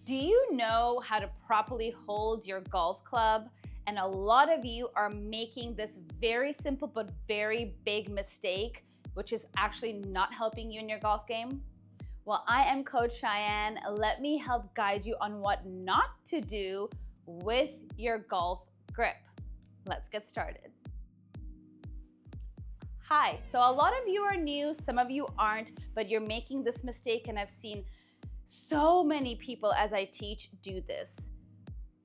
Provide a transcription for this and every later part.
Do you know how to properly hold your golf club? And a lot of you are making this very simple but very big mistake, which is actually not helping you in your golf game. Well, I am Coach Shayain. Let me help guide you on what not to do with your golf grip. Let's get started. Hi, so a lot of you are new, some of you aren't, but you're making this mistake, and I've seen so many people as I teach do this.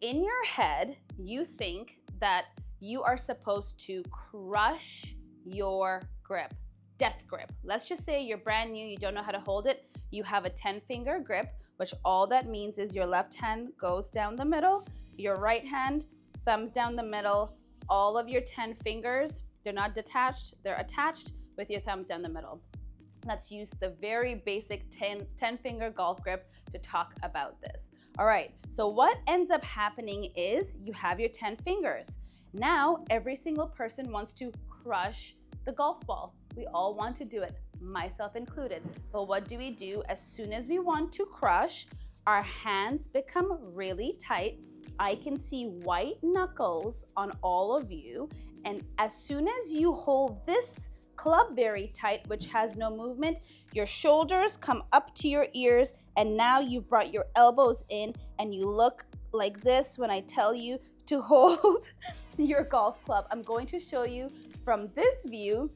In your head, you think that you are supposed to crush your grip, death grip. Let's just say you're brand new, you don't know how to hold it. You have a 10-finger grip, which all that means is your left hand goes down the middle, your right hand, thumbs down the middle, all of your 10 fingers, they're not detached, they're attached with your thumbs down the middle. Let's use the very basic 10-finger golf grip to talk about this. All right, so what ends up happening is you have your 10 fingers. Now, every single person wants to crush the golf ball. We all want to do it, myself included. But what do? As soon as we want to crush, our hands become really tight. I can see white knuckles on all of you. And as soon as you hold this club very tight, which has no movement, your shoulders come up to your ears, and now you've brought your elbows in and you look like this when I tell you to hold your golf club. I'm going to show you from this view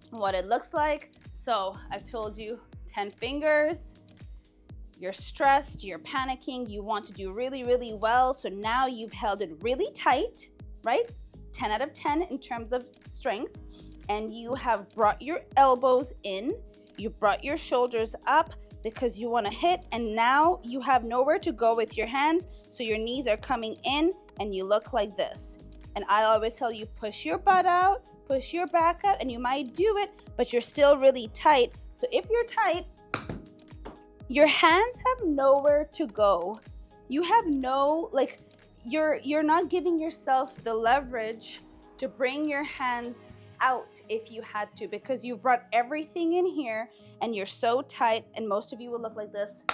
what it looks like. So I've told you 10 fingers, you're stressed, you're panicking, you want to do really, really well. So now you've held it really tight, right? 10 out of 10 in terms of strength. And you have brought your elbows in, you've brought your shoulders up because you want to hit, and now you have nowhere to go with your hands, so your knees are coming in and you look like this. And I always tell you, push your butt out, push your back out, and you might do it, but you're still really tight. So if you're tight, your hands have nowhere to go. You have no, you're not giving yourself the leverage to bring your hands out if you had to, because you've brought everything in here and you're so tight, and most of you will look like this.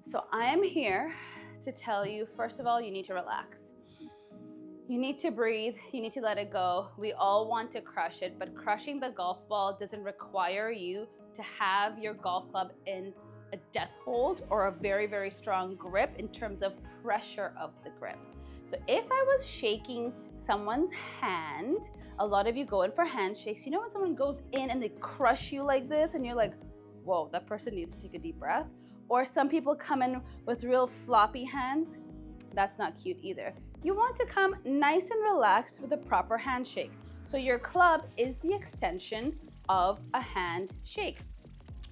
So I am here to tell you, first of all, you need to relax. You need to breathe, you need to let it go. We all want to crush it, but crushing the golf ball doesn't require you to have your golf club in a death hold or a very, very strong grip in terms of pressure of the grip. So if I was shaking someone's hand, a lot of you go in for handshakes. You know when someone goes in and they crush you like this and you're like, whoa, that person needs to take a deep breath. Or some people come in with real floppy hands. That's not cute either. You want to come nice and relaxed with a proper handshake. So your club is the extension of a handshake.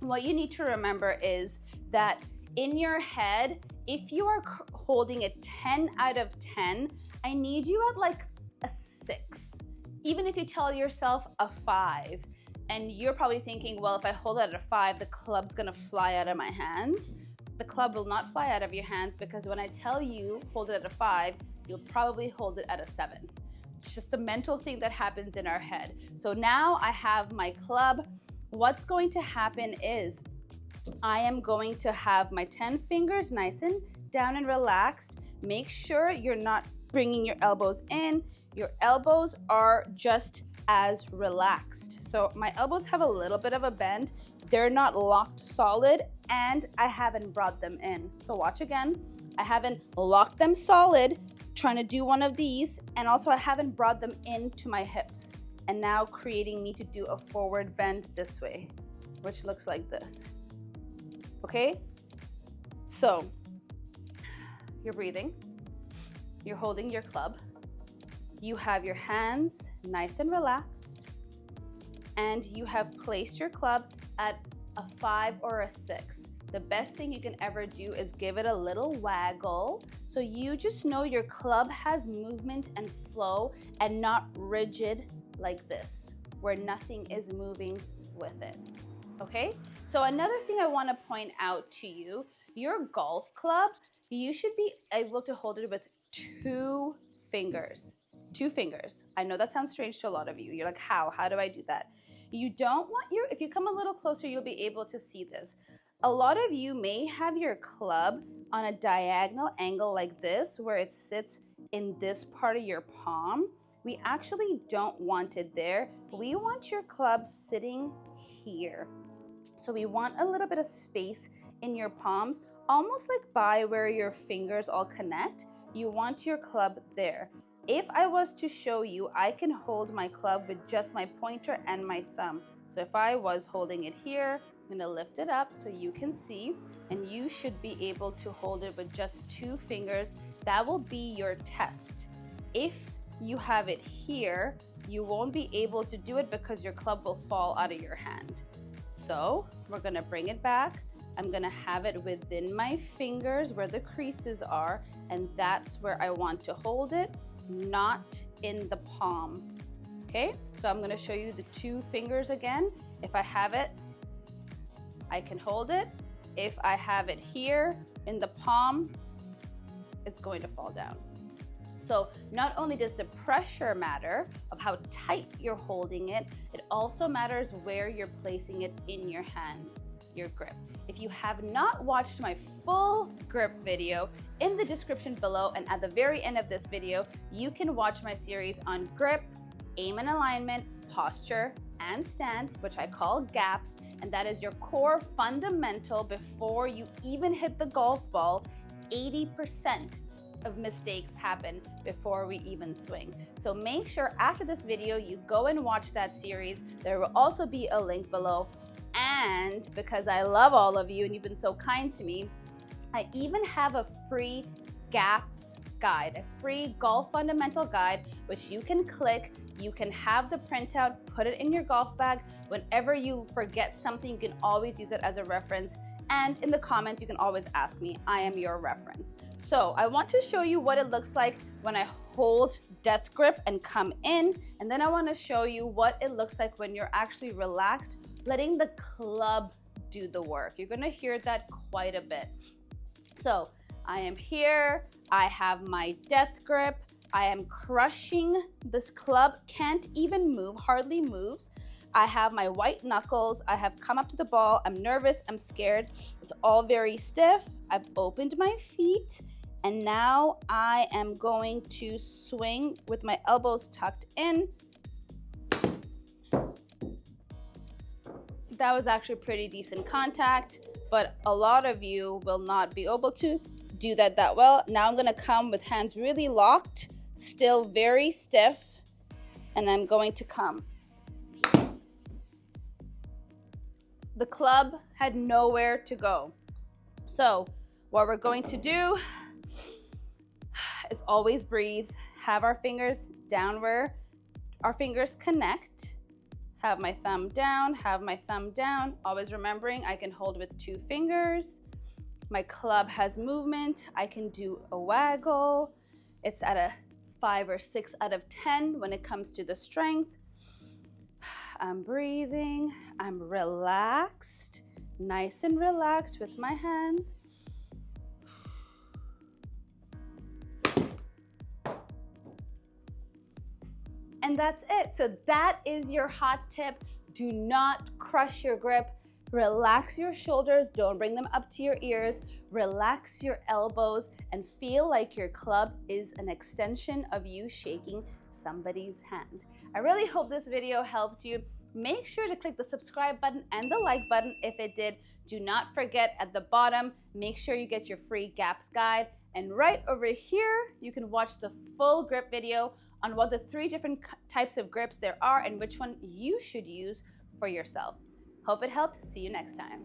What you need to remember is that in your head, if you are holding a 10 out of 10, I need you at like a 6. Even if you tell yourself a 5, and you're probably thinking, well, if I hold it at a 5, the club's gonna fly out of my hands. The club will not fly out of your hands, because when I tell you hold it at a 5, you'll probably hold it at a 7. It's just the mental thing that happens in our head. So now I have my club. What's going to happen is I am going to have my 10 fingers nice and down and relaxed. Make sure you're not bringing your elbows in. Your elbows are just as relaxed. So my elbows have a little bit of a bend. They're not locked solid, and I haven't brought them in. So watch again. I haven't locked them solid, trying to do one of these, and also I haven't brought them into my hips, and now creating me to do a forward bend this way, which looks like this. Okay? So you're breathing, you're holding your club, you have your hands nice and relaxed, and you have placed your club at a 5 or a 6. The best thing you can ever do is give it a little waggle, so you just know your club has movement and flow and not rigid like this, where nothing is moving with it. Okay? So another thing I want to point out to you, your golf club, you should be able to hold it with 2 fingers. 2 fingers. I know that sounds strange to a lot of you. You're like, how? How do I do that? You don't want if you come a little closer, you'll be able to see this. A lot of you may have your club on a diagonal angle like this, where it sits in this part of your palm. We actually don't want it there. We want your club sitting here. So we want a little bit of space in your palms, almost like by where your fingers all connect. You want your club there. If I was to show you, I can hold my club with just my pointer and my thumb. So if I was holding it here, I'm gonna lift it up so you can see, and you should be able to hold it with just 2 fingers. That will be your test. If you have it here, you won't be able to do it because your club will fall out of your hand. So we're gonna bring it back. I'm gonna have it within my fingers where the creases are, and that's where I want to hold it, not in the palm. Okay, so I'm gonna show you the 2 fingers again. If I have it, I can hold it. If I have it here in the palm, it's going to fall down. So not only does the pressure matter of how tight you're holding it, it also matters where you're placing it in your hands, your grip. If you have not watched my full grip video, in the description below and at the very end of this video, you can watch my series on grip, aim and alignment, posture, and stance, which I call gaps, and that is your core fundamental before you even hit the golf ball. 80% of mistakes happen before we even swing. So make sure after this video you go and watch that series. There will also be a link below. And because I love all of you and you've been so kind to me, I even have a free gaps guide, a free golf fundamental guide, which you can click. You can have the printout, put it in your golf bag. Whenever you forget something, you can always use it as a reference. And in the comments, you can always ask me. I am your reference. So I want to show you what it looks like when I hold death grip and come in. And then I want to show you what it looks like when you're actually relaxed, letting the club do the work. You're going to hear that quite a bit. So I am here. I have my death grip. I am crushing this club, can't even move, hardly moves. I have my white knuckles. I have come up to the ball. I'm nervous, I'm scared. It's all very stiff. I've opened my feet, and now I am going to swing with my elbows tucked in. That was actually pretty decent contact, but a lot of you will not be able to do that well. Now I'm gonna come with hands really locked, still very stiff, and I'm going to come. The club had nowhere to go. So what we're going to do is always breathe, have our fingers down where our fingers connect, have my thumb down, always remembering I can hold with 2 fingers. My club has movement. I can do a waggle. It's at a 5 or 6 out of 10 when it comes to the strength. I'm breathing, I'm relaxed, nice and relaxed with my hands. And that's it. So that is your hot tip. Do not crush your grip. Relax your shoulders, don't bring them up to your ears. Relax your elbows and feel like your club is an extension of you shaking somebody's hand. I really hope this video helped you. Make sure to click the subscribe button and the like button if it did. Do not forget at the bottom, make sure you get your free gaps guide. And right over here, you can watch the full grip video on what the 3 different types of grips there are and which one you should use for yourself. Hope it helped. See you next time.